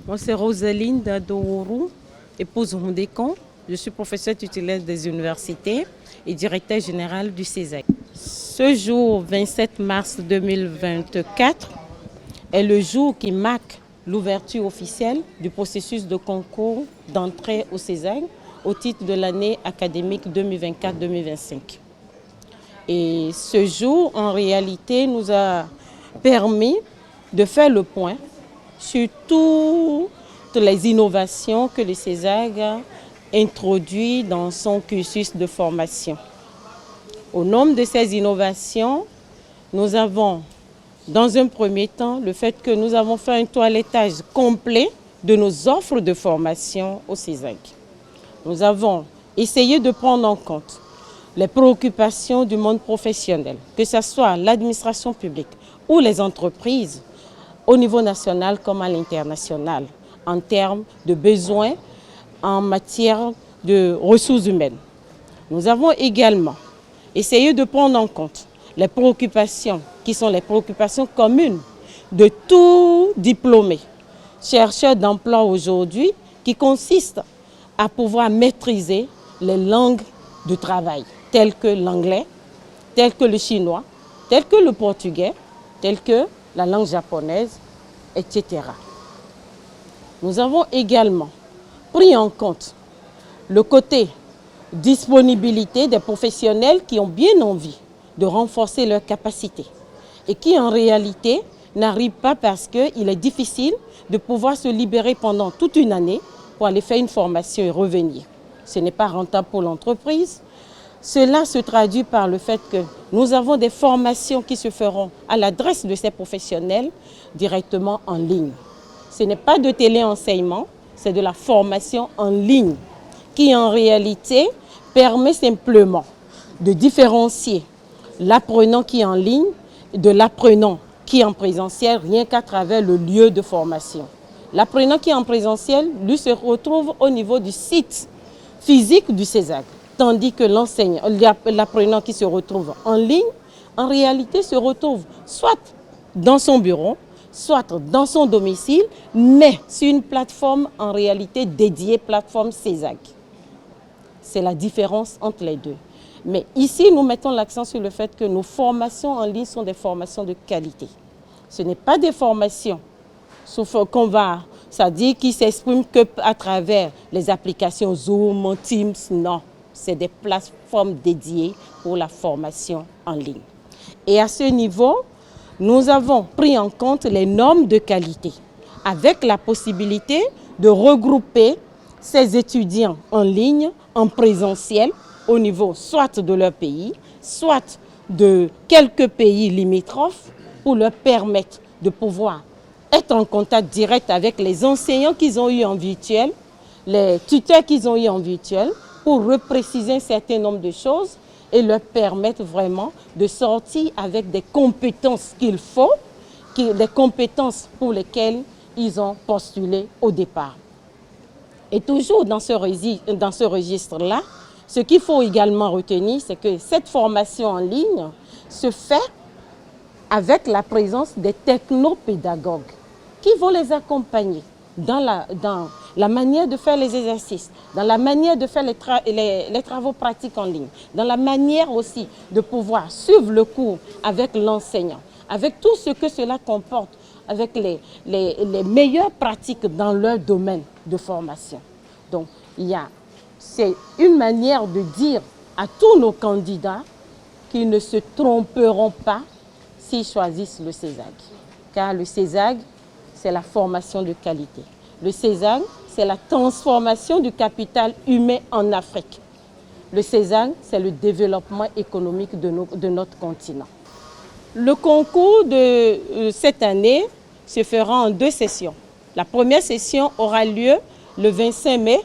Moi, c'est Rosaline Dadourou, épouse Rondécon. Je suis professeure titulaire des universités et directeur général du CESAC. Ce jour, 27 mars 2024, est le jour qui marque l'ouverture officielle du processus de concours d'entrée au CESAC au titre de l'année académique 2024-2025. Et ce jour, en réalité, nous a permis de faire le point sur toutes les innovations que le CESAC a introduites dans son cursus de formation. Au nombre de ces innovations, nous avons, dans un premier temps, le fait que nous avons fait un toilettage complet de nos offres de formation au CESAC. Nous avons essayé de prendre en compte les préoccupations du monde professionnel, que ce soit l'administration publique ou les entreprises, au niveau national comme à l'international, en termes de besoins en matière de ressources humaines. Nous avons également essayé de prendre en compte les préoccupations qui sont les préoccupations communes de tout diplômé, chercheur d'emploi aujourd'hui, qui consiste à pouvoir maîtriser les langues de travail, telles que l'anglais, telles que le chinois, telles que le portugais, telles que la langue japonaise, etc. Nous avons également pris en compte le côté disponibilité des professionnels qui ont bien envie de renforcer leurs capacités et qui en réalité n'arrivent pas parce qu'il est difficile de pouvoir se libérer pendant toute une année pour aller faire une formation et revenir. Ce n'est pas rentable pour l'entreprise. Cela se traduit par le fait que nous avons des formations qui se feront à l'adresse de ces professionnels directement en ligne. Ce n'est pas de téléenseignement, c'est de la formation en ligne qui en réalité permet simplement de différencier l'apprenant qui est en ligne de l'apprenant qui est en présentiel rien qu'à travers le lieu de formation. L'apprenant qui est en présentiel, lui, se retrouve au niveau du site physique du CESAC. Tandis que l'apprenant qui se retrouve en ligne, en réalité se retrouve soit dans son bureau, soit dans son domicile, mais sur une plateforme en réalité dédiée, plateforme CESAC. C'est la différence entre les deux. Mais ici, nous mettons l'accent sur le fait que nos formations en ligne sont des formations de qualité. Ce n'est pas des formations qui s'expriment qu'à travers les applications Zoom, Teams, non. C'est des plateformes dédiées pour la formation en ligne. Et à ce niveau, nous avons pris en compte les normes de qualité avec la possibilité de regrouper ces étudiants en ligne, en présentiel, au niveau soit de leur pays, soit de quelques pays limitrophes pour leur permettre de pouvoir être en contact direct avec les enseignants qu'ils ont eu en virtuel, les tuteurs qu'ils ont eu en virtuel, pour repréciser un certain nombre de choses et leur permettre vraiment de sortir avec des compétences qu'il faut, des compétences pour lesquelles ils ont postulé au départ. Et toujours dans ce registre-là, ce qu'il faut également retenir, c'est que cette formation en ligne se fait avec la présence des technopédagogues qui vont les accompagner dans la manière de faire les exercices, dans la manière de faire les travaux pratiques en ligne, dans la manière aussi de pouvoir suivre le cours avec l'enseignant, avec tout ce que cela comporte, avec les meilleures pratiques dans leur domaine de formation. Donc, c'est une manière de dire à tous nos candidats qu'ils ne se tromperont pas s'ils choisissent le CESAC. Car le CESAC, c'est la formation de qualité. Le CESAC, c'est la transformation du capital humain en Afrique. Le CESAC, c'est le développement économique de notre continent. Le concours de cette année se fera en 2 sessions. La première session aura lieu le 25 mai,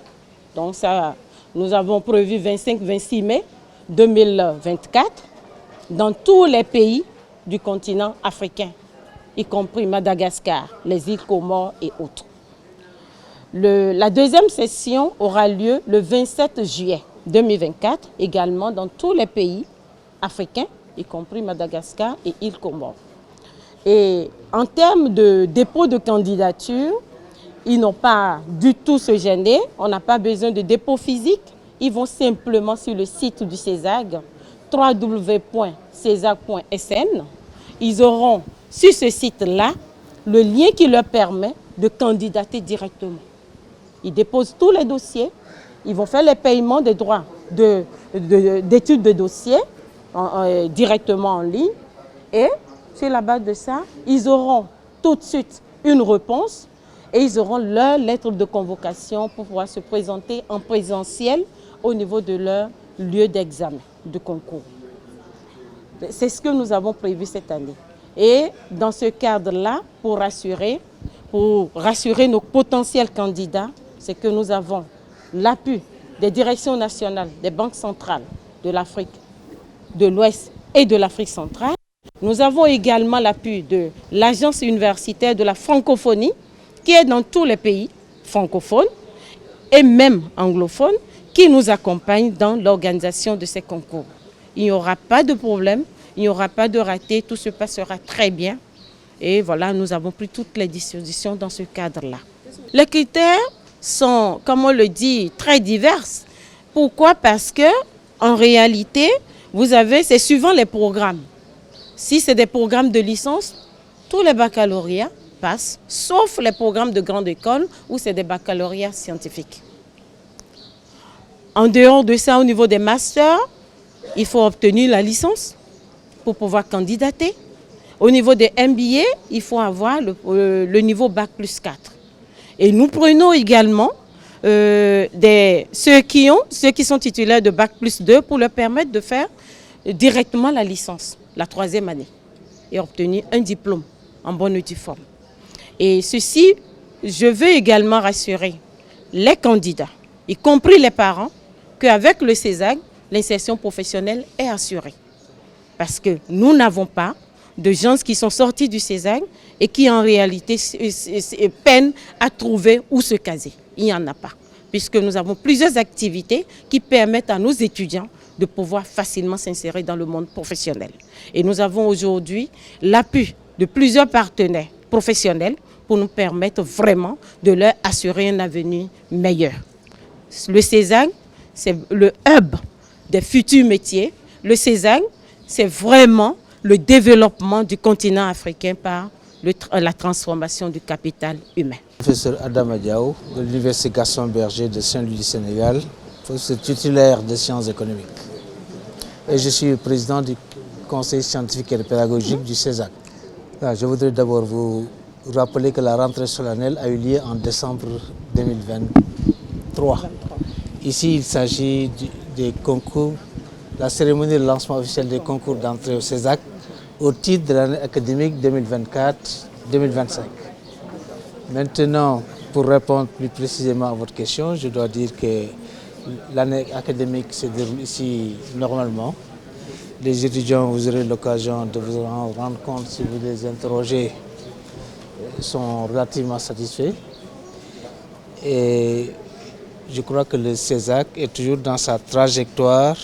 donc ça, nous avons prévu 25-26 mai 2024, dans tous les pays du continent africain, y compris Madagascar, les îles Comores et autres. La deuxième session aura lieu le 27 juillet 2024, également dans tous les pays africains, y compris Madagascar et îles Comores. Et en termes de dépôt de candidature, Ils n'ont pas du tout se gêner, on n'a pas besoin de dépôt physique. Ils vont simplement sur le site du CESAG, www.cesag.sn. Ils auront sur ce site-là le lien qui leur permet de candidater directement. Ils déposent tous les dossiers, ils vont faire les paiements des droits d'études de dossier directement en ligne. Et sur la base de ça, ils auront tout de suite une réponse et ils auront leur lettre de convocation pour pouvoir se présenter en présentiel au niveau de leur lieu d'examen de concours. C'est ce que nous avons prévu cette année. Et dans ce cadre-là, pour rassurer nos potentiels candidats, c'est que nous avons l'appui des directions nationales, des banques centrales de l'Afrique de l'Ouest et de l'Afrique centrale. Nous avons également l'appui de l'Agence universitaire de la francophonie, qui est dans tous les pays francophones et même anglophones, qui nous accompagne dans l'organisation de ces concours. Il n'y aura pas de problème, il n'y aura pas de raté, tout se passera très bien. Et voilà, nous avons pris toutes les dispositions dans ce cadre-là. Les critères sont, comme on le dit, très divers. Pourquoi? Parce que, en réalité, c'est suivant les programmes. Si c'est des programmes de licence, tous les baccalauréats passent, sauf les programmes de grande école où c'est des baccalauréats scientifiques. En dehors de ça, au niveau des masters, il faut obtenir la licence pour pouvoir candidater. Au niveau des MBA, il faut avoir le niveau Bac plus 4. Et nous prenons également ceux qui sont titulaires de Bac plus 2 pour leur permettre de faire directement la licence, la 3e année, et obtenir un diplôme en bonne et due forme. Et ceci, je veux également rassurer les candidats, y compris les parents, qu'avec le CESAG, l'insertion professionnelle est assurée. Parce que nous n'avons pas de gens qui sont sortis du CESAG et qui en réalité peinent à trouver où se caser. Il n'y en a pas, puisque nous avons plusieurs activités qui permettent à nos étudiants de pouvoir facilement s'insérer dans le monde professionnel. Et nous avons aujourd'hui l'appui de plusieurs partenaires professionnels pour nous permettre vraiment de leur assurer un avenir meilleur. Le CESAG, c'est le hub des futurs métiers. Le CESAG, c'est vraiment le développement du continent africain par la transformation du capital humain. Professeur Adama Diaw de l'Université Gaston Berger de Saint-Louis du Sénégal, professeur titulaire des sciences économiques. Et je suis le président du conseil scientifique et pédagogique du CESAG. Je voudrais d'abord vous rappeler que la rentrée solennelle a eu lieu en décembre 2023. Ici, il s'agit des concours, la cérémonie de lancement officiel des concours d'entrée au CESAG au titre de l'année académique 2024-2025. Maintenant, pour répondre plus précisément à votre question, je dois dire que l'année académique se déroule ici normalement. Les étudiants, vous aurez l'occasion de vous en rendre compte si vous les interrogez, sont relativement satisfaits. Et je crois que le CESAG est toujours dans sa trajectoire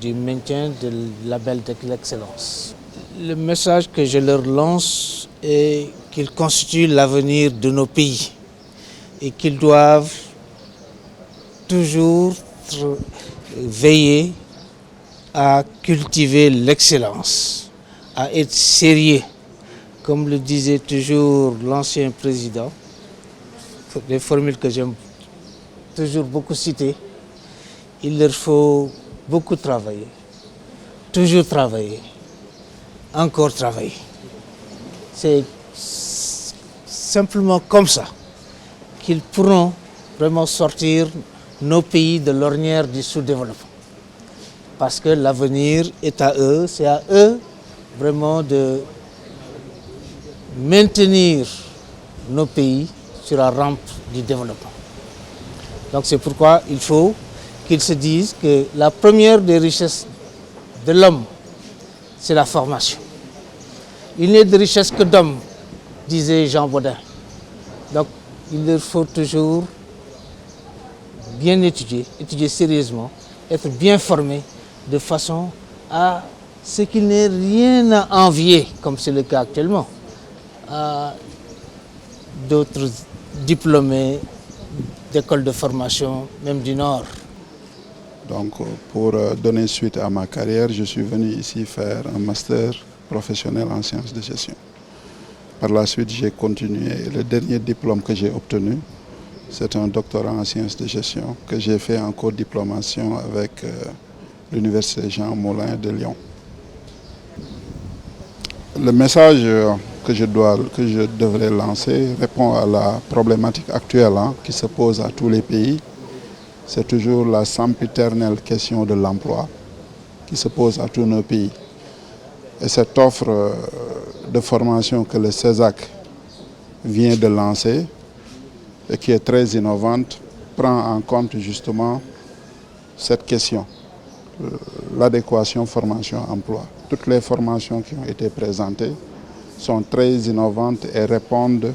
du maintien de label de l'excellence. Le message que je leur lance est qu'ils constituent l'avenir de nos pays et qu'ils doivent toujours veiller à cultiver l'excellence, à être sérieux. Comme le disait toujours l'ancien président, des formules que j'aime toujours beaucoup citer, il leur faut beaucoup travailler, toujours travailler, encore travailler. C'est simplement comme ça qu'ils pourront vraiment sortir nos pays de l'ornière du sous-développement. Parce que l'avenir est à eux, c'est à eux vraiment de maintenir nos pays sur la rampe du développement. Donc c'est pourquoi il faut qu'ils se disent que la première des richesses de l'homme, c'est la formation. Il n'est de richesse que d'homme, disait Jean Bodin. Donc il leur faut toujours bien étudier sérieusement, être bien formé de façon à ce qu'il n'ait rien à envier, comme c'est le cas actuellement, à d'autres diplômés d'écoles de formation, même du Nord. Donc, pour donner suite à ma carrière, je suis venu ici faire un master professionnel en sciences de gestion. Par la suite, j'ai continué. Le dernier diplôme que j'ai obtenu, c'est un doctorat en sciences de gestion que j'ai fait en co-diplomation avec l'Université Jean Moulin de Lyon. Le message que je devrais lancer répond à la problématique actuelle qui se pose à tous les pays. C'est toujours la sempiternelle question de l'emploi qui se pose à tous nos pays. Et cette offre de formation que le CESAC vient de lancer et qui est très innovante prend en compte justement cette question, l'adéquation formation-emploi. Toutes les formations qui ont été présentées sont très innovantes et répondent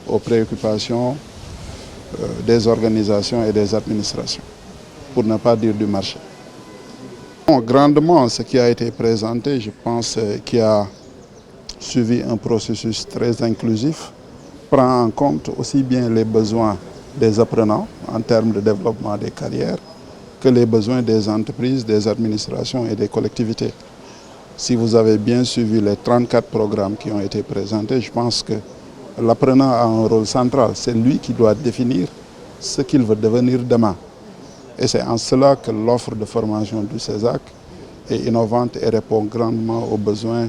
aux préoccupations des organisations et des administrations, pour ne pas dire du marché. Grandement, ce qui a été présenté, je pense, qui a suivi un processus très inclusif, prend en compte aussi bien les besoins des apprenants en termes de développement des carrières que les besoins des entreprises, des administrations et des collectivités. Si vous avez bien suivi les 34 programmes qui ont été présentés, je pense que l'apprenant a un rôle central. C'est lui qui doit définir ce qu'il veut devenir demain. Et c'est en cela que l'offre de formation du CESAC est innovante et répond grandement aux besoins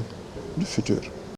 du futur.